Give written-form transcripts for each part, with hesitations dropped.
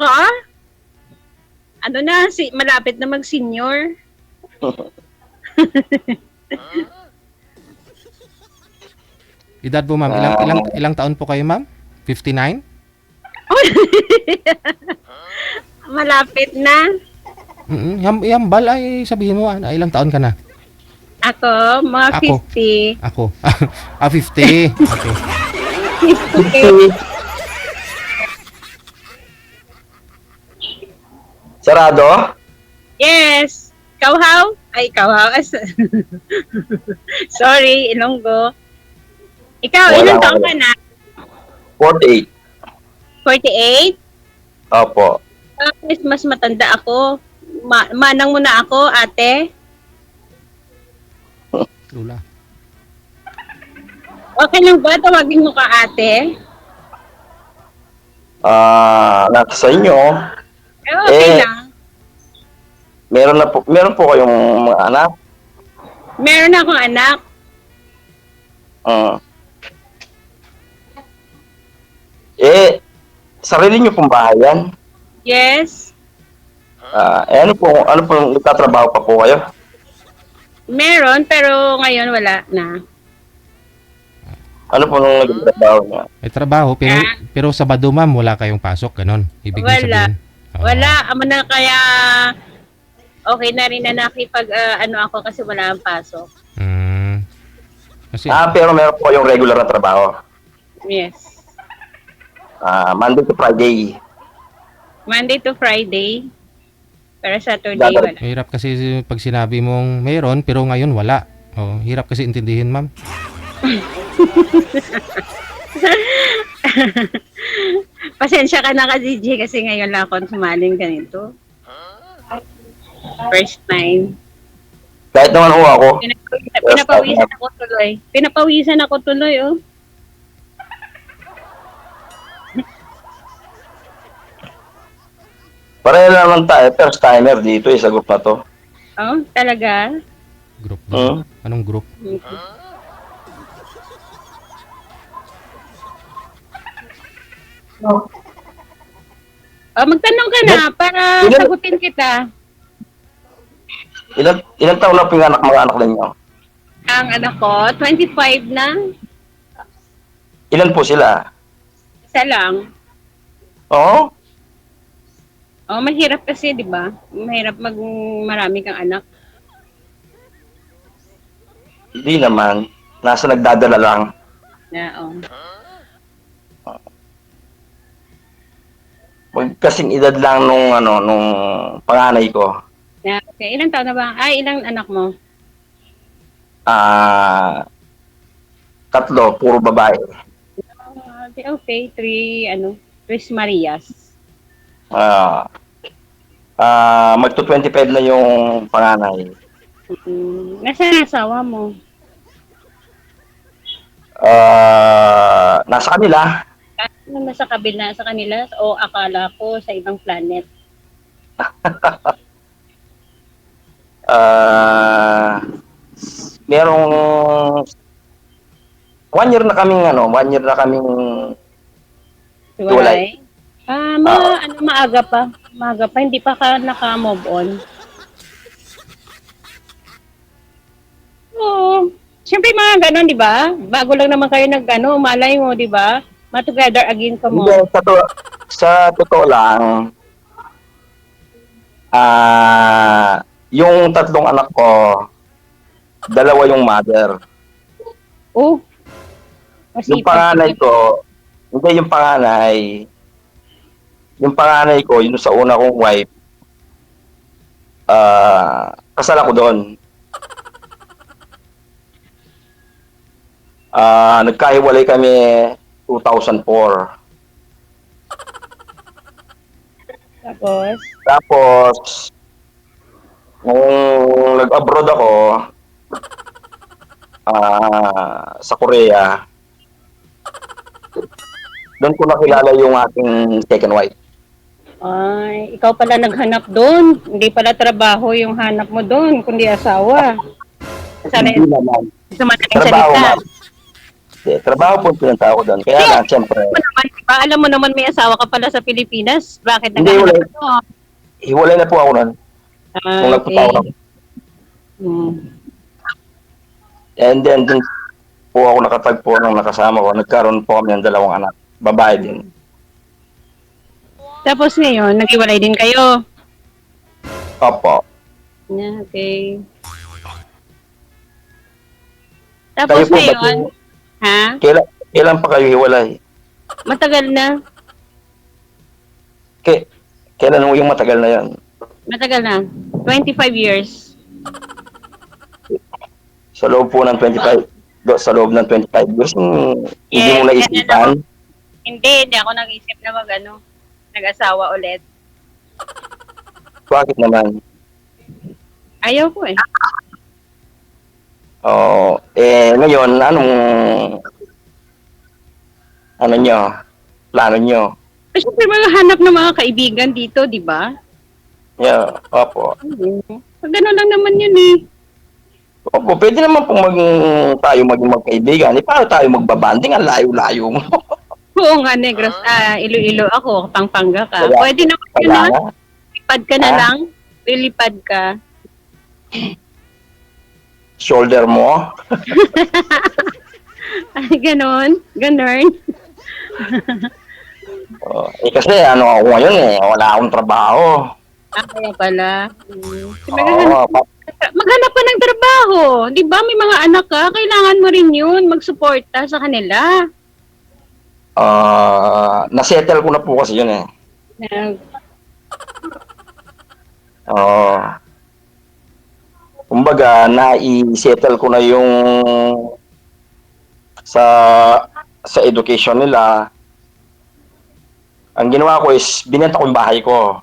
Ako? Ano na, malapit na mag-senior. Edad po, ma'am. Ilang taon po kayo, ma'am? 59? Malapit na. Yambal ay sabihin mo, ilang taon ka na? Ako, mga Ako. 50. Ako. 50. Okay. 50. Sarado? Yes. Kauhaw? Ay, kauhaw. Sorry, Ilonggo. Ikaw, Wala, ilang taon wala. ka na? 48. 48? Opo. Mas matanda ako. Manang mo na ako, ate. Lula. Okay lang ba? Tawagin mo ka, ate? Nasa sa inyo, Okay lang. meron po kayong mga anak? Meron akong anak. Sarili niyo pong bahay yan? Yes. Ano po, nagtatrabaho pa po kayo? Meron, pero ngayon wala na. Ano po nung nagtatrabaho niya? May trabaho, pero Sabado, ma'am, wala kayong pasok, ganon. Ibig Wala. sabihin. Oo. Wala. Amo na kaya okay na rin na nakipag ako kasi wala ang pasok. Kasi, Pero meron po kayong regular na trabaho. Yes. Monday to Friday. Monday to Friday. Pero Saturday Dapat- wala. mahirap kasi pag sinabi mong mayroon, pero ngayon wala. Oh, hirap kasi intindihin, ma'am. Pasensya ka na ka, DJ, kasi ngayon lang ako sumaling ganito. First time. Kahit naman ho ako. Pinapawisan ako tuloy. Pinapawisan ako tuloy, oh. Pareho naman tayo, first timer dito sa group na to. Oh, talaga? Group daw. Anong group? Oh, magtanong ka na para sagutin kita. Ilan taon na pinganak mga anak ninyo? Ang anak ko, 25 na. Ilan po sila? Isa lang. Oo? Oh, mahirap kasi, di ba? Mahirap marami kang anak. Hindi naman. Nasa nagdadala lang. Na, oh. Kasing edad lang nung panganay ko. Na, okay. Ilang taon na ba? Ay, ilang anak mo? 3, puro babae. Okay, 3 Marias. Magto-25 na yung panganay. Nasaan ang asawa mo? Nasa kanila. Ano nasa kabila sa kanila o akala ko sa ibang planet? Merong 1 year na kaming Hiwalay? Maaga pa. Maaga pa, hindi pa ka naka-move on. Oo. Siyempre mga ganon, di ba? Bago lang naman kayo malay mo, di ba? Ma-together again ka mo. Hindi, sa totoo lang, yung 3 anak ko, 2 yung mother. Oh. Yung panganay ko, hindi yung panganay ko, yung sa una kong wife, kasal ako doon. Nagkahiwalay kami 2004. Tapos, nung nag-abroad ako, sa Korea, doon ko nakilala yung aking second wife. Ay, ikaw pala naghanap doon. Hindi pala trabaho yung hanap mo doon, kundi asawa. Sana Hindi naman. sa madaling Trabaho, salita. ma'am. Trabaho po pinunta ako doon. Kaya lang, siyempre, Alam mo naman, diba? Alam mo naman may asawa ka pala sa Pilipinas. Bakit Hindi, naghahanap wala. ka doon? hiwalay na po ako noon. Nung Ah, nagpunta ako okay. noon. Hmm. And then, dun po ako nakatagpo ng nakasama ko. Nagkaroon po kami ng 2 anak. Babae din. Tapos ngayon, naghiwalay din kayo. Opo. Yeah, okay. Kayo Tapos po ba? ngayon, ha? Kailan pa kayo hiwalay? Matagal na. Kailan mo yung matagal na yan? Matagal na. 25 years. Sa loob po ng 25. Sa loob ng 25 years, hindi Yes, mo naisipan? Hindi ako nag-isip na nag-asawa ulit. Bakit naman? Ayaw ko eh. Oo. Ngayon, ano nyo? Plano nyo? Siyempre, maghahanap ng mga kaibigan dito, di ba? Yeah, opo. Ganun lang naman yun eh. Opo, pwede naman pong tayo maging magkaibigan. Paano tayo magbabanding? Ang layo-layo mo. Oo nga, Negros. Iloilo ako, Pampanga ka. Kaya- Pwede naman yun Kaya na. nga. Lipad ka na Ah? lang. Lilipad ka. Shoulder mo. Ay, ganun. Ganun. Kasi ako ngayon wala akong trabaho. Kaya pala. Oo, Maghanap ka ng trabaho. Di ba? May mga anak ka. Kailangan mo rin yun. Magsuporta sa kanila. nasettle ko na po kasi yun eh. Oo. Kumbaga, na-settle ko na yung sa education nila. Ang ginawa ko is, binenta ko yung bahay ko.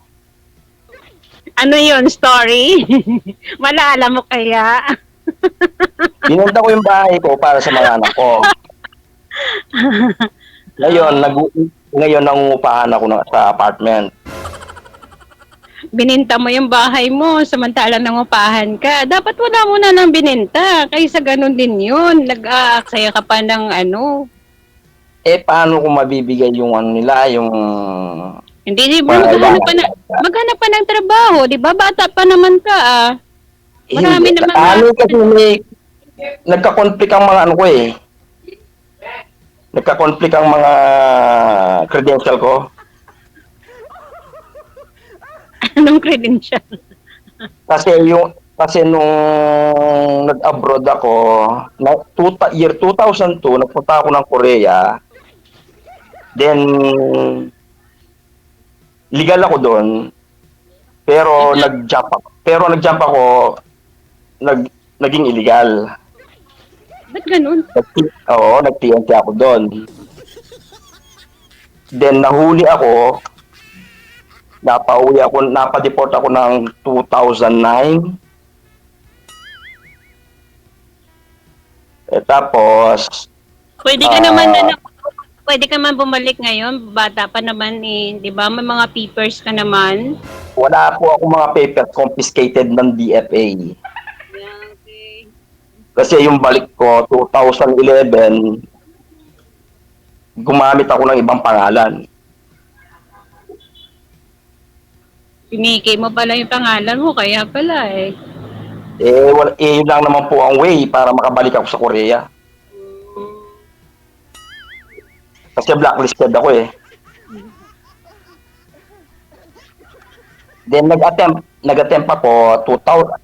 Ano yun? Story? Malala mo kaya? Binenta ko yung bahay ko para sa mga anak ko. Ngayon nangungupahan ako sa apartment. Bininta mo yung bahay mo, samantalang nangupahan ka. Dapat wala mo na lang bininta. Kaysa ganun din yun. Nag-aaksaya ka pa ng ano. Paano ko mabibigay yung nila, yung... Hindi, maghanap pa ng trabaho. Di ba? Bata pa naman ka ah. Marami naman kasi nagka-conflict ang mga ko eh. Nagka-conflict ang mga credential ko. Anong credential? Kasi nung nag-abroad ako, year 2002, nagpunta ako ng Korea. Then, legal ako doon. Pero nag-jump ako, naging illegal. Ba't ganun? Oo, nag-TNT ako doon. Then, nahuli ako, napadeport ako ng 2009. Tapos, Pwede ka man bumalik ngayon, bata pa naman eh, 'di ba? May mga papers ka naman. wala po ako mga papers confiscated ng DFA. Okay. Kasi yung balik ko, 2011, gumamit ako ng ibang pangalan. Piniki mo pala yung pangalan mo, kaya pala eh. Yun lang naman po ang way para makabalik ako sa Korea. Kasi blacklisted ako eh. Then nag-attempt ako,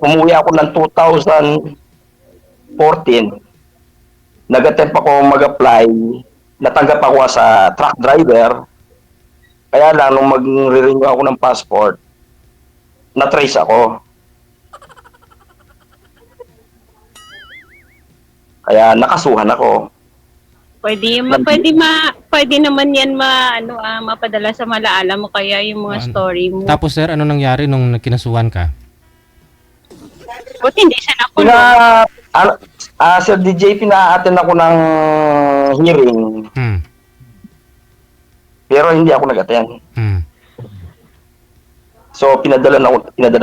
umuwi ako ng 2014. Nag-attempt ako mag-apply, natanggap ako sa truck driver. Kaya lang, nung mag-renew ako ng passport, na-trace ako. Kaya nakasuhan ako. Pwede naman yan mapadala sa malaala mo kaya yung mga story mo. Tapos sir, ano nangyari nung kinasuhan ka? Buti hindi siya nakulong. Sir DJ, pina-attend ako ng hearing, pero hindi ako nag-attend. So, pinadalan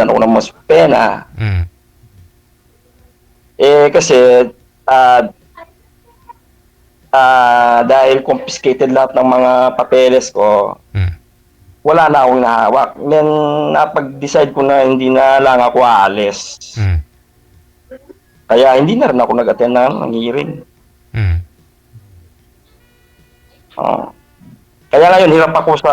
ako ng mas pena. Kasi, dahil confiscated lahat ng mga papeles ko, Hmm. wala na akong nahawak. Then, napag-decide ko na hindi na lang ako aalis. Hmm. Kaya hindi na rin ako nag-attend ng hearing. Hmm. Oo. Kaya ngayon, hirap ako sa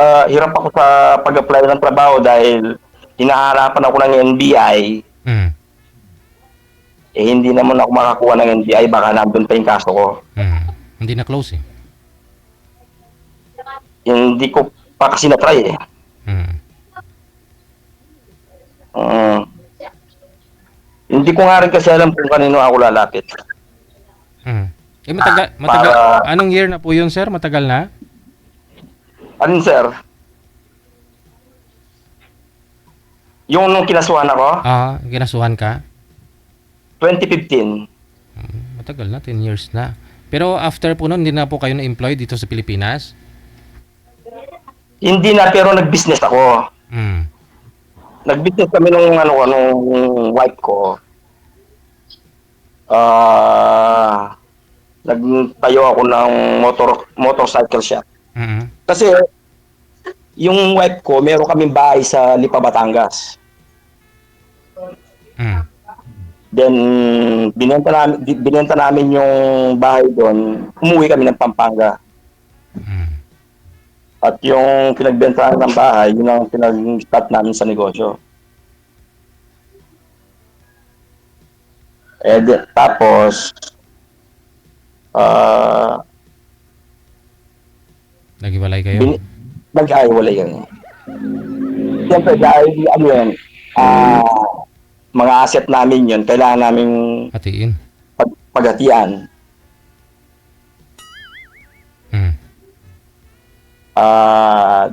pag-apply ng trabaho dahil hinaharapan ako ng NBI. Hmm. Hindi naman ako makakuha ng NBI, baka nandun pa yung kaso ko. Hmm. Hindi na close eh. Hindi ko pa kasi na-try eh. Hmm. Mm. Hindi ko nga rin kasi alam kung kanino ako lalapit. Hmm. Matagal. Anong year na po yun, sir? Matagal na? Alin, sir? Yung nung kinasuhan ako, Ginasuhan ka? 2015. Matagal na, 10 years na. Pero after po nun, hindi na po kayo na-employ dito sa Pilipinas? Hindi na, pero nag-business ako. Hmm. Nag-business kami nung wife ko. Nagtayo ako ng motorcycle shop. Hmm. Kasi yung wife ko, meron kaming bahay sa Lipa, Batangas. Hmm. Then binenta namin yung bahay doon. Umuwi kami ng Pampanga. Hmm. At yung pinagbentahan ng bahay, yun ang pinag-start namin sa negosyo. Tapos Naghiwalay kayo? nag-aiwalay yan. Siyempre, dahil ano yan, mga asset namin yun, kailangan namin Hatiin? paghatian. Hmm.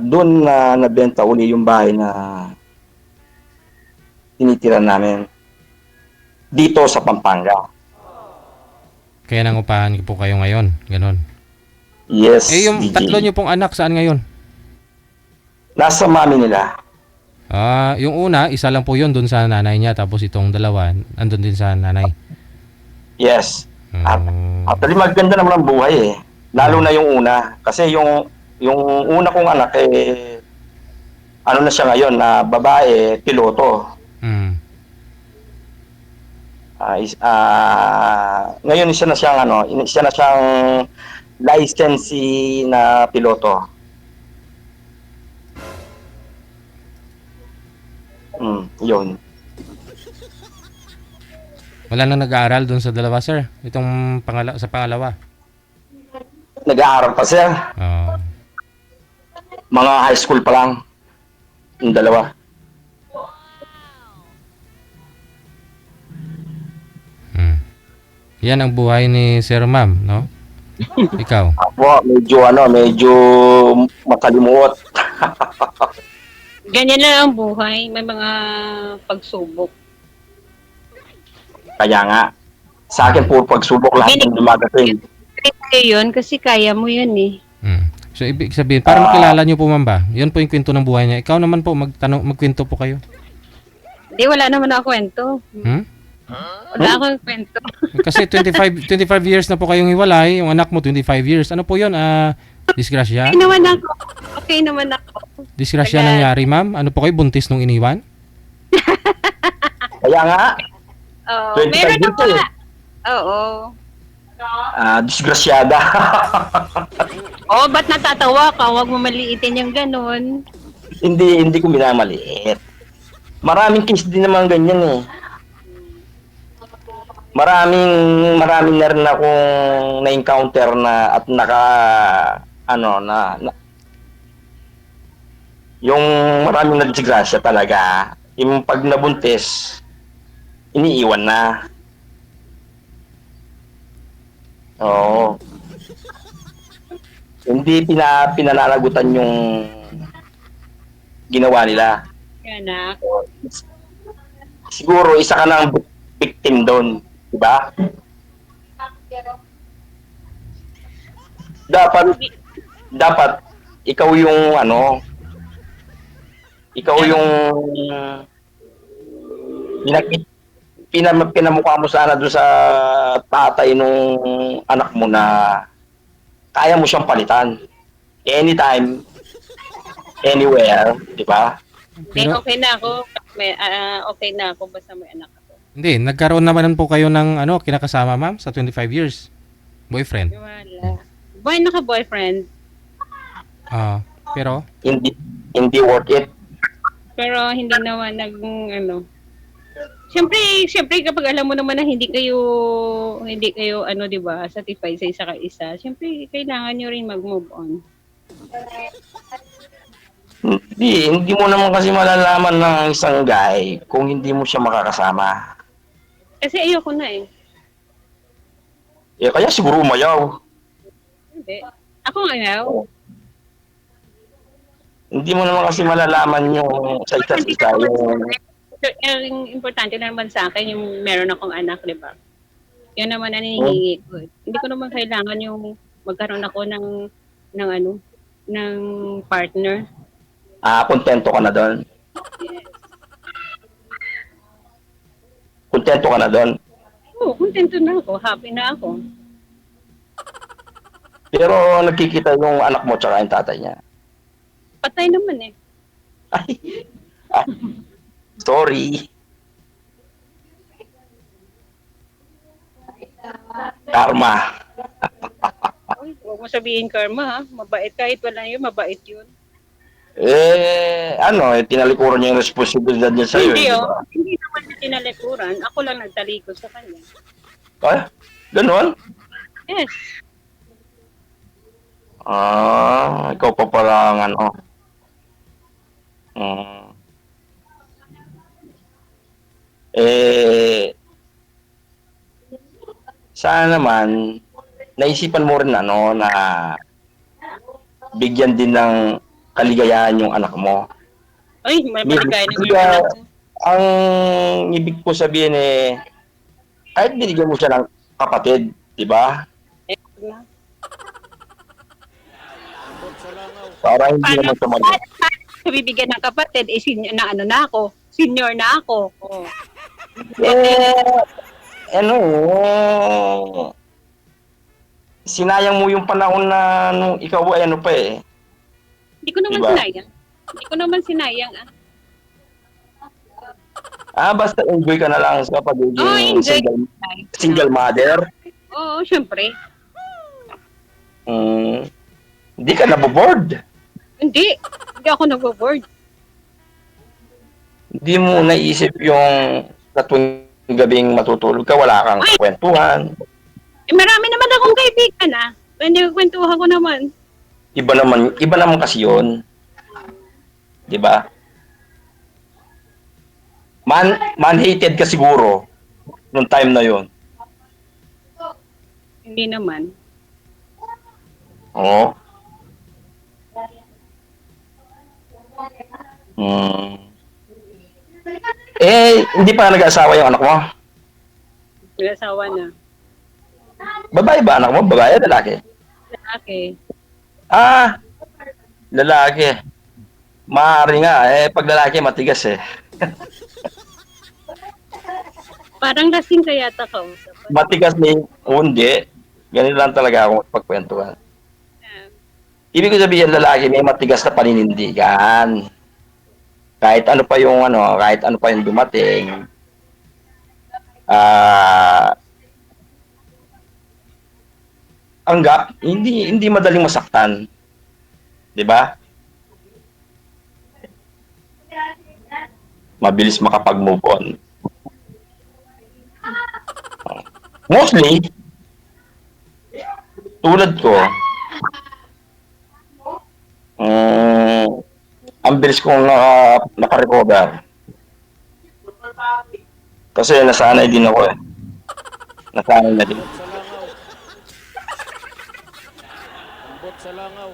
Doon na nabenta uli yung bahay na tinitira namin dito sa Pampanga. Kaya nangupahan po kayo ngayon? Ganon. Yes, Yung DJ. tatlo nyo pong anak, saan ngayon? Nasa mami nila. Yung una, isa lang po yun dun sa nanay niya. Tapos itong dalawa, andun din sa nanay. Yes. At Oh. actually, maganda naman ang buhay eh. Lalo na yung una. Kasi yung una kong anak ano na siya ngayon, na babae, piloto. Hmm. Ngayon isa na siyang licensee na piloto. Yun. Wala nang nag-aaral dun sa dalawa, sir? Itong sa pangalawa? Nag-aaral pa siya. Oh. Mga high school pa lang. Yung dalawa. Hmm. Yan ang buhay ni Sir Ma'am, no? Ikaw? Ako, medyo makalimuot. Ganyan lang ang buhay. May mga pagsubok. Kaya nga, sa akin puro pagsubok lahat ng dumadating. Kaya yun, kasi kaya mo yun eh. Hmm. So, ibig sabihin, para makilala nyo po, ma'am ba? Yun po yung kwento ng buhay niya. Ikaw naman po, magkwento po kayo. Hindi, wala naman ako kwento. Hmm? Wala akong kwento. Kasi 25 years na po kayong hiwalay. Yung anak mo, 25 years. Ano po yun? Disgrasya? Okay naman ako. Disgrasya nangyari, ma'am? Ano po kayo? Buntis nung iniwan? Kaya nga, Oo, 25 meron na years pa. eh. Oo. Disgrasyada. Oh, ba't natatawa ka? Huwag mo maliitin yung ganun. hindi ko minamaliit. Maraming case din naman ganyan eh. Maraming na rin akong na-encounter na at yung maraming nagdisgrasya talaga. Yung pag nabuntis, iniiwan na. Oo. Hindi pinananagutan yung ginawa nila. Anak. Siguro isa ka ng victim doon, di ba? Dapat ikaw yung pinamukha mo sana doon sa tatay nung anak mo na kaya mo siyang palitan. Anytime, anywhere, di ba? Hindi, Pero okay na ako. Okay na ako basta may anak ako. hindi, nagkaroon naman po kayo ng ano, kinakasama ma'am sa 25 years. Boyfriend. Wala. Boy, naka-boyfriend. Ah, pero Hindi worth it. Pero hindi naman ano. Siyempre kapag alam mo naman na hindi kayo ano 'di ba, satisfied sa isa ka isa, siyempre kailangan niyo rin mag-move on. Hindi mo naman kasi malalaman ng isang guy kung hindi mo siya makakasama. Kasi ayoko na eh. Eh, kaya siguro umayaw. Hindi. Ako nga now. Hindi mo naman kasi malalaman yung sa isa't isa yung Ang importante na naman sa akin yung meron akong anak, 'di ba? Yan naman ang hinihingi ko. Hindi ko naman kailangan yung magkaroon ako ng ano, ng partner. kontento ka na doon. Kontento ka na doon. Oo, kontento na ako, happy na ako. Pero nakikita yung anak mo tsaka yung tatay niya. Patay naman eh. Ay, ay, sorry. Karma. Uy, huwag mo sabihin karma ha. Mabait kahit wala yun, mabait yun. Tinalikuran niya yung responsibilidad niya sa'yo. Hindi di oh. ba? Hindi naman niya tinalikuran. Ako lang nagtalikod sa kanya. Ay, ganun? Yes. Ikaw pa pala ang ano. Hmm. Sana naman, naisipan mo rin ano na bigyan din ng kaligayahan yung anak mo. Ay, maligaya na Hindi yung anak ko. ang ibig ko sabihin kahit binigyan mo siya ng kapatid, di ba? Eh, Para hindi paano, naman tumali. paano bibigyan ng kapatid? Eh, senior na ano na ako. Senior na ako. Oh. Sinayang mo yung panahon na nung ikaw ay ano pa eh. Hindi ko naman Diba? sinayang. Hindi ko naman sinayang ah. Basta enjoy ka na lang sa pagiging Oh, enjoy. single mother. Oo, syempre. Hindi ka naboboard. Hindi. Hindi ako nag-board. Hindi mo naisip yung sa tuwing gabing matutulog ka, wala kang kwentuhan. Eh, marami naman akong kaibigan ah. Pwede kwentuhan ko naman. Iba naman kasi yun. Di ba? Man-hated ka siguro nung time na yun. Hindi naman. Oo. Hindi pa nag-asawa yung anak mo? Nag-asawa na. Babae ba anak mo? Babae o lalaki? Lalaki. Lalaki. Maaari nga. Pag lalaki, matigas eh. Parang lasing ka yata kausap. Matigas hindi. Ganun lang talaga ako magpagkwentuhan. Ibig ko sabihin, lalaki may matigas na paninindigan. Kahit ano pa yung dumating. Hindi madaling masaktan. 'Di ba? Mabilis makapag-move on. Mostly, tulad ko, ang bilis kong naka-recover. Kasi nasanay din ako eh. Nasanay na din. Ambot sa langaw.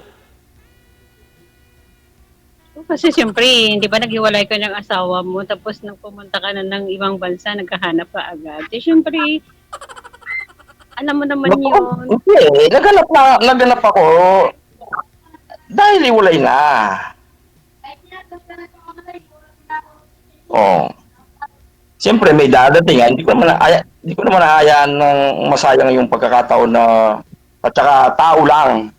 Kasi siyempre, hindi ba naghiwalay ka ng asawa mo tapos nang pumunta ka na ng ibang bansa, nagkahanap ka agad. Eh, siyempre, alam mo naman yun. Hindi, naganap ako dahil iwalay na. Siyempre may dadating, hindi ko naman hayaan ng masayang yung pagkakataon na At saka tao lang.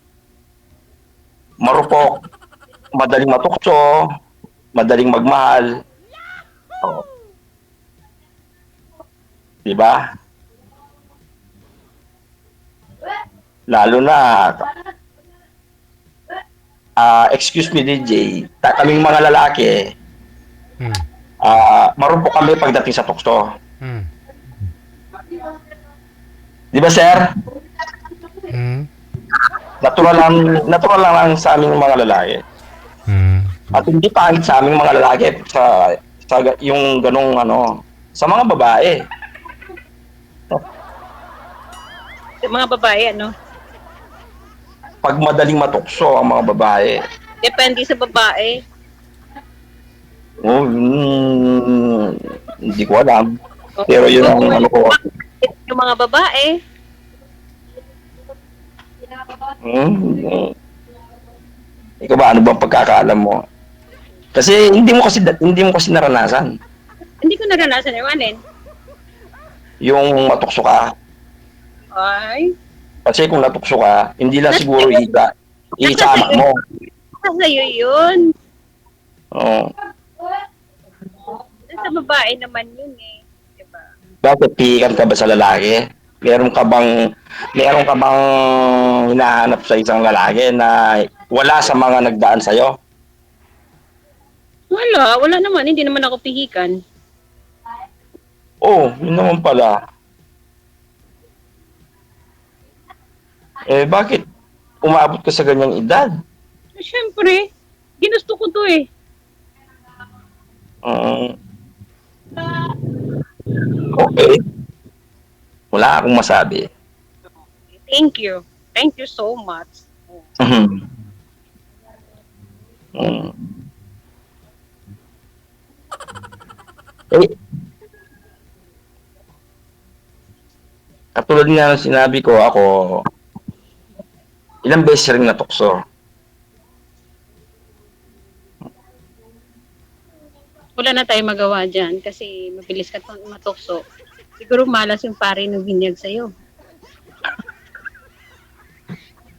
Marupok, madaling matukso, madaling magmahal. Oh, di ba? Lalo na, excuse me DJ, kaming mga lalaki, Hmm. marupok kami pagdating sa tukso. Hmm. Di ba sir? Hmm. Natural lang sa aming mga lalaki. Hmm. At hindi pangit sa aming mga lalaki sa yung ganong sa mga babae. Yung mga babae, ano? Pag madaling matukso ang mga babae. Depende sa babae. Oh, hindi ko alam. Pero yun ang ano ko. Yung mga babae, Ikaw ba, ano bang pagkakaalam mo? Kasi hindi mo kasi naranasan hindi ko naranasan yung alin. yung matukso ka. Ay, Kasi kung natukso ka, hindi lang siguro isama mo. sa'yo yun. Oo. Sa babae naman yun eh. Diba? Bakit pihikan ka ba sa lalaki? Meron ka bang hinahanap sa isang lalaki na wala sa mga nagdaan sa'yo? Wala naman. Hindi naman ako pihikan. Oh, yun naman pala. Bakit umabot ka sa ganyang edad? Siyempre, ginusto ko to eh. Okay. Wala akong masabi. Thank you. Thank you so much. Mhm. Mm. Katulad nga ng sinabi ko, ako, ilang beses rin natukso. Wala na tayong magawa dyan kasi mabilis ka matukso. Siguro malas yung pare ng binyag sa'yo.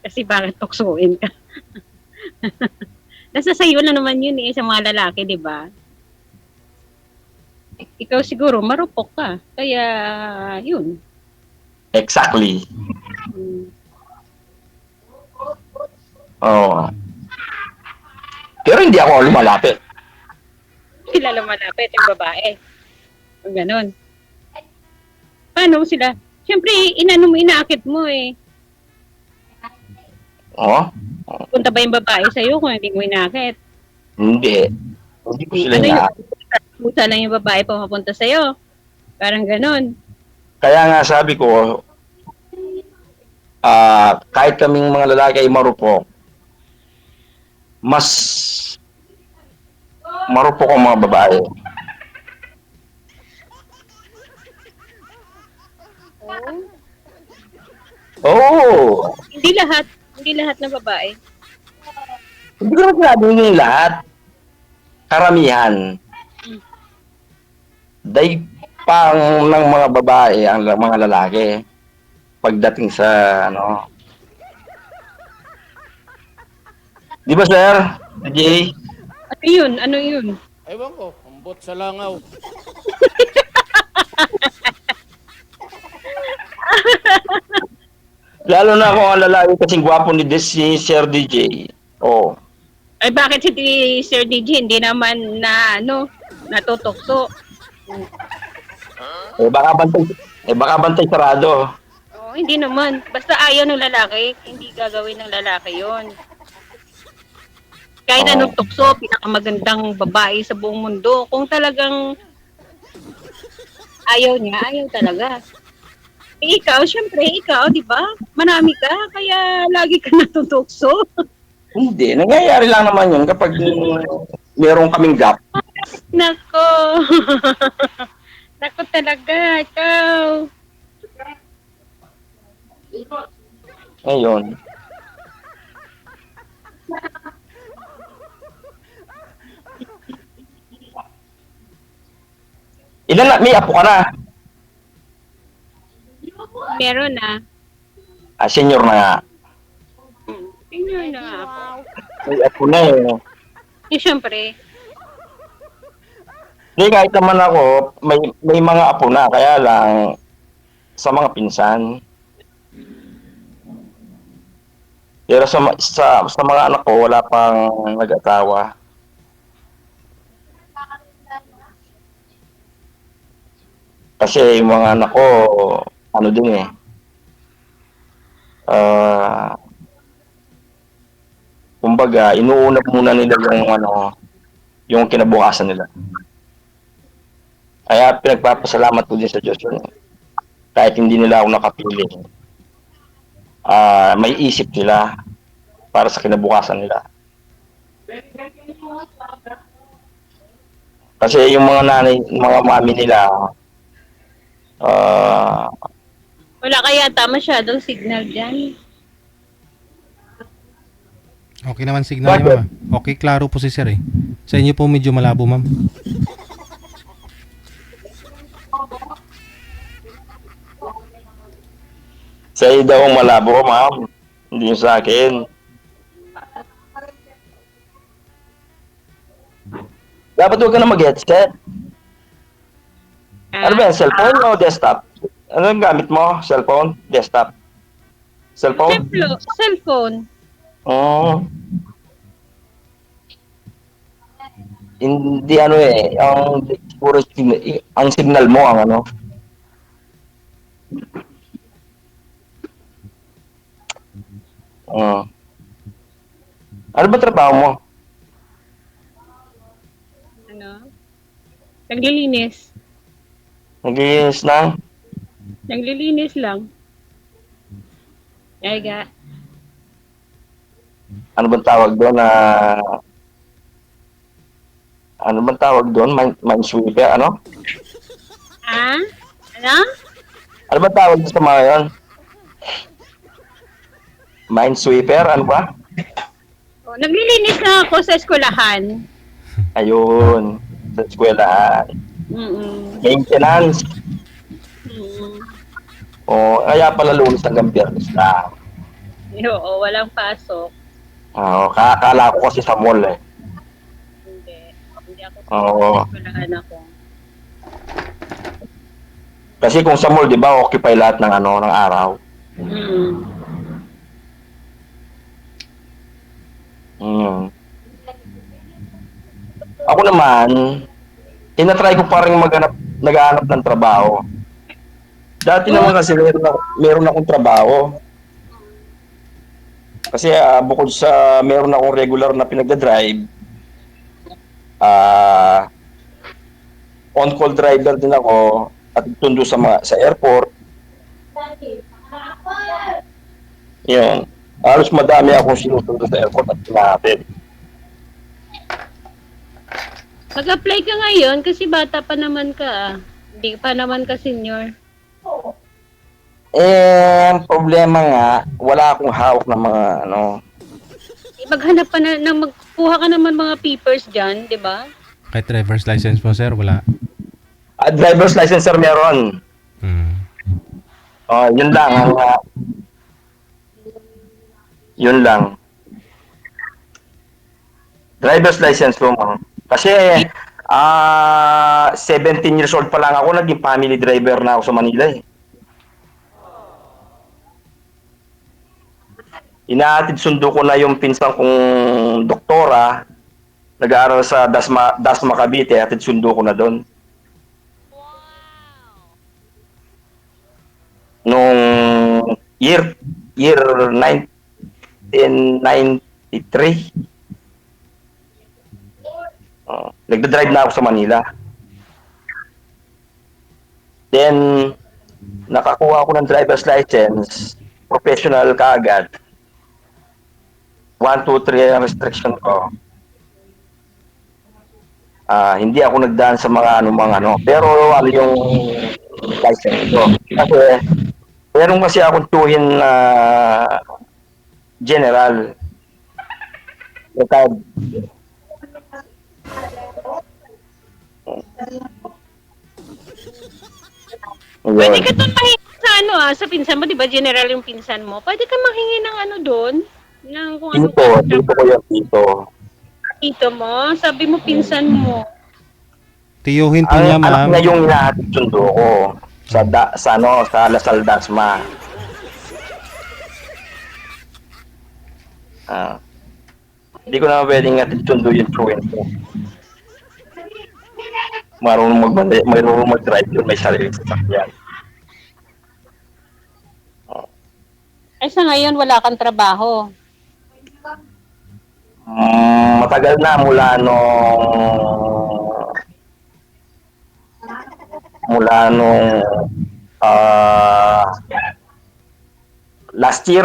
Kasi bakit tuksuin ka? Nasa sa'yo na naman yun eh, sa mga lalaki, di ba? Ikaw siguro, marupok ka. Kaya, yun. Exactly. Hmm. Oo. Pero hindi ako lumalapit. Sila lumalapit yung babae. O ganun. Paano sila? Siyempre, inaakit mo eh. Oo. Punta ba yung babae sa'yo kung hindi mo inakit? Hindi. Hindi ko sila Ano na. pusa lang yung babae pumapunta sa'yo. Parang ganun. Kaya nga sabi ko, kahit kaming mga lalaki ay marupok, mas marupok ang mga babae. Oo. Hindi lahat ng babae. Hindi ko naman sinabing yung lahat. Karamihan. Day pang ng mga babae ang mga lalaki pagdating sa Di ba sir? Jay? Ano yun? Ano yun? Ewan ko, ambot sa langaw. Lalo na kung ang lalaki kasing gwapo si Sir DJ. Oh. Ay bakit si Sir DJ hindi naman natutokso? Baka bantay sarado. Oh, hindi naman. Basta ayaw ng lalaki, hindi gagawin ng lalaki yon. Kahit anong tukso, pinakamagandang babae sa buong mundo. Kung talagang ayaw niya, ayaw talaga. Ikaw, syempre, di ba? Manami ka, kaya lagi ka natutokso. Hindi, nangyayari lang naman yun kapag meron kaming gap. Nako. Nako talaga, ikaw. Ngayon. May apo ka na? Meron na. Senior na nga. Senior na nga ako. May apo na eh. Eh, syempre. Hindi, kahit naman ako, may mga apo na, kaya lang sa mga pinsan. Pero sa mga anak ko, wala pang nag-asawa. Kasi yung mga anak ko, ano din eh, kumbaga, inuuna muna nila yung yung kinabukasan nila. Kaya pinagpapasalamat ko din sa Diyos yun. Kahit hindi nila ako nakapili. May isip nila para sa kinabukasan nila. Kasi yung mga nanay, mga mami nila, Wala kaya tama masyadong signal dyan. Okay naman signal niyo, ma'am. Okay, klaro po si sir eh. Sa inyo po medyo malabo, ma'am. sa iyo daw ang malabo, ma'am. Hindi yung sa akin. Dapat huwag ka na mag-headset. Ano ba yan? Cellphone o desktop? Ano yung gamit mo? Cellphone? Desktop? Cellphone? Cellphone. Oh. Hindi ano eh. Siguro ang signal mo ang ano. Ano ba trabaho mo? Ano? Naglilinis. Naglinis na? Naglilinis lang. Ay, ga. Ano bang tawag doon na ano bang tawag doon? Minesweeper, ano? Ah? Ano? Ano bang tawag sa mga yun? Minesweeper, ano ba? Oh, naglilinis na ako sa eskwelahan. Ayun, sa eskwelahan. Maintenance. O, kaya pala Lunes hanggang Biyernes na. Oo, walang pasok. Oo, kala ko kasi sa mall eh. Hindi ako Oo. sa eskwelahan ako. Kasi kung sa mall, di ba, occupy lahat ng ng araw. Ako naman, tinatry ko pa rin naghahanap ng trabaho. Dati naman kasi meron akong trabaho. Kasi bukod sa meron akong regular na pinagdadrive, on-call driver din ako at tundo sa airport. Yun. Halos madami akong sinusundo sa airport at pinatid. Mag-apply ka ngayon kasi bata pa naman ka ah. Hindi pa naman ka senior. Ang problema nga, wala akong hawak ng mga Maghanap pa na magkuha ka naman mga papers dyan, di ba? Kahit driver's license mo, sir, wala. Driver's license sir meron. Yun lang. Yun lang. Driver's license ko, ma'am. Kasi 17 years old pa lang ako, naging family driver na ako sa Manila eh. Inaatid sundo ko na yung pinsan kong doktora, nag-aaral sa Dasma Cavite, atid sundo ko na doon. Nung year 1993, nagda-drive na ako sa Manila. Then, nakakuha ako ng driver's license, professional kaagad. 1, 2, 3 ang restriction ko. Hindi ako nagdaan sa mga pero yung license ko. Kasi, meron kasi akong tuhin na general. Pwede ka doon mahilig sa sa pinsan mo, di ba general yung pinsan mo? Pwede ka manghingi ng ano doon? Ng kung ano Dito, dito ko yan dito. dito mo. Sabi mo pinsan mo. Tiyuhin po Ang niya, anak ma'am. niya yung hinahatid sundo ko sa Lasal Dasma. Hindi ko na pwedeng hatid sundo yung truwin ko. Marunong mag-drive yun, may sarili sasakyan. Ay sa ngayon, wala kang trabaho. Matagal na mula nung ah, last year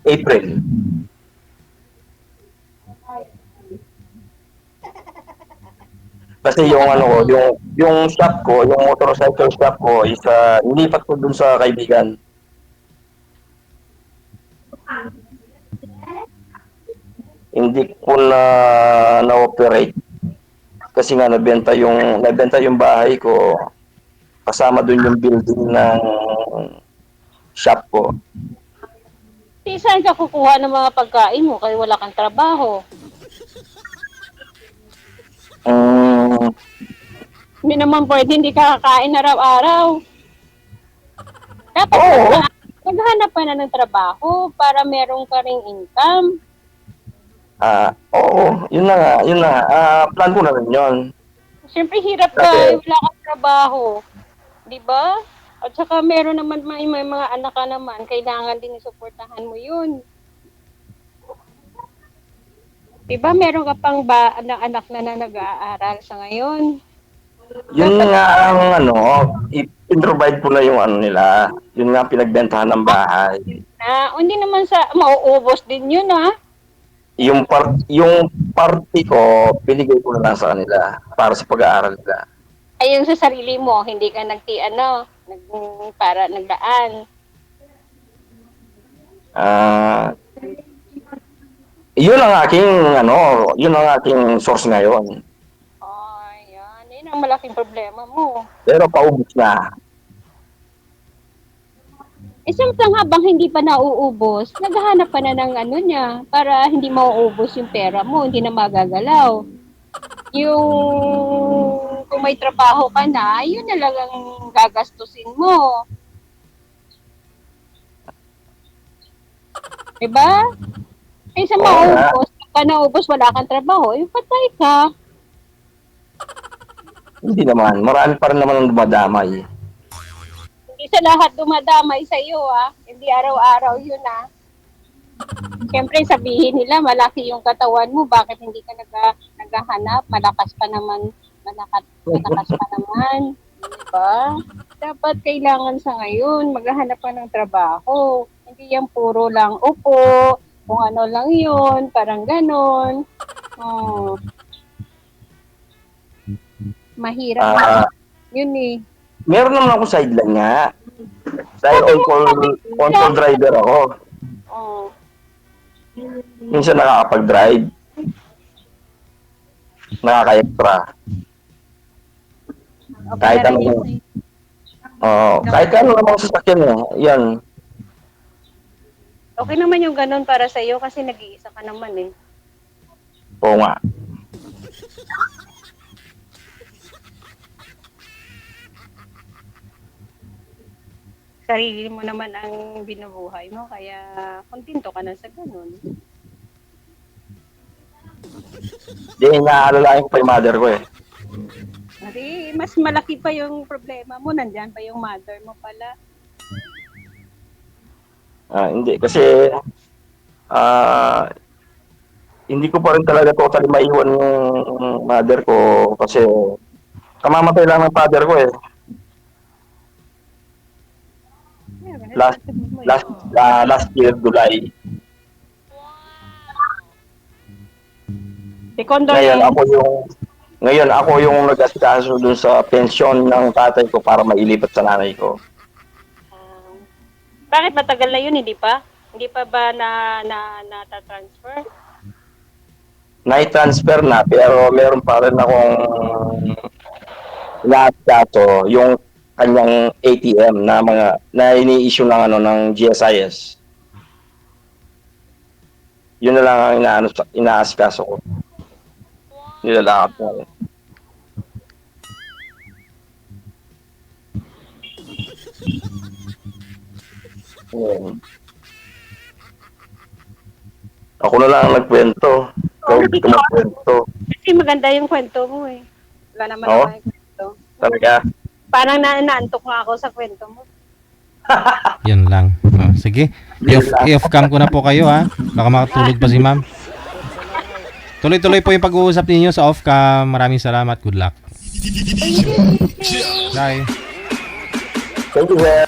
April. Kasi yung ano ko, yung shop ko, yung motorcycle shop ko is nilipat ko dun sa kaibigan. Hindi ko na-operate kasi nga nabenta yung bahay ko, kasama dun yung building ng shop ko. Di saan ka kukuha ng mga pagkain mo kaya wala kang trabaho? Mm, Hindi naman pwede hindi ka kakain araw-araw. Dapat Oo. maghanap ka na ng trabaho para meron ka ring income. Oo, yun na nga. Plan ko na rin yun. Siyempre hirap ka, Kasi- wala kang trabaho. Di ba? At saka meron naman may mga anak ka naman, kailangan din isuportahan mo yun. Di ba meron ka pang anak na nag-aaral sa ngayon? Yun nga ang i-provide ko na yung nila. Yun nga pinagbentahan ng bahay. Hindi naman sa mauubos din yun Yung party ko, binigay ko na lang sa kanila para sa pag-aaral nila. Ay yung sa sarili mo, hindi ka para nagdaan. Yun ang aking source ngayon. Yun ang malaking problema mo. Pero paubos na. Samtang habang hindi pa nauubos, naghahanap ka na ng niya para hindi mauubos yung pera mo, hindi na magagalaw. Yung kung may trabaho ka na, yun na lang ang gagastusin mo. Diba? Kaysa maubos, pagka naubos, wala kang trabaho, yung patay ka. Hindi naman. Marami pa rin naman ang dumadamay. Hindi sa lahat dumadamay sa iyo, Hindi araw-araw yun, Siyempre, sabihin nila, malaki yung katawan mo, bakit hindi ka naghahanap? Malakas pa naman. Diba? Dapat kailangan sa ngayon, maghahanap ka ng trabaho. Hindi yan puro lang upo, kung ano lang yun, parang ganon. Mahirap. Yun Meron naman ako sideline nga. Dahil on-call driver ako. Minsan nakakapag-drive. Nakaka-extra. Kahit ano. Kahit ano namang sasakyan yan. Okay naman yung ganon para sa iyo kasi nag-iisa ka naman Oo nga. Sarili mo naman ang binubuhay mo, kaya kontento ka na sa ganun. Hindi, naaalalain ko pa yung mother ko Kasi mas malaki pa yung problema mo, nandyan pa yung mother mo pala. Hindi, kasi hindi ko pa rin talaga totally maiwan yung mother ko kasi kamamatay lang ng father ko Last year, July. Ngayon ako yung nag-asikaso dun sa pensyon ng tatay ko para mailipat sa nanay ko. Bakit matagal na yun, hindi pa? Hindi pa ba na-transfer? Na-transfer na, pero meron pa rin akong inaasikaso yung kanyang ATM na ini-issue ng ng GSIS. Yun na lang ang inaasikaso ko. Nilalakad ko. Ako na lang ang nagkwento. Ikaw hindi ka magkwento. Kasi maganda yung kwento mo eh. Wala naman Oo? ako yung kwento. Talaga. Parang naantok nga ako sa kwento mo. Yan lang. Sige. I-off-cam ko na po kayo ha. Baka makatulog pa si ma'am. Tuloy-tuloy po yung pag-uusap ninyo sa off-cam. Maraming salamat. Good luck. Bye. Thank you, sir.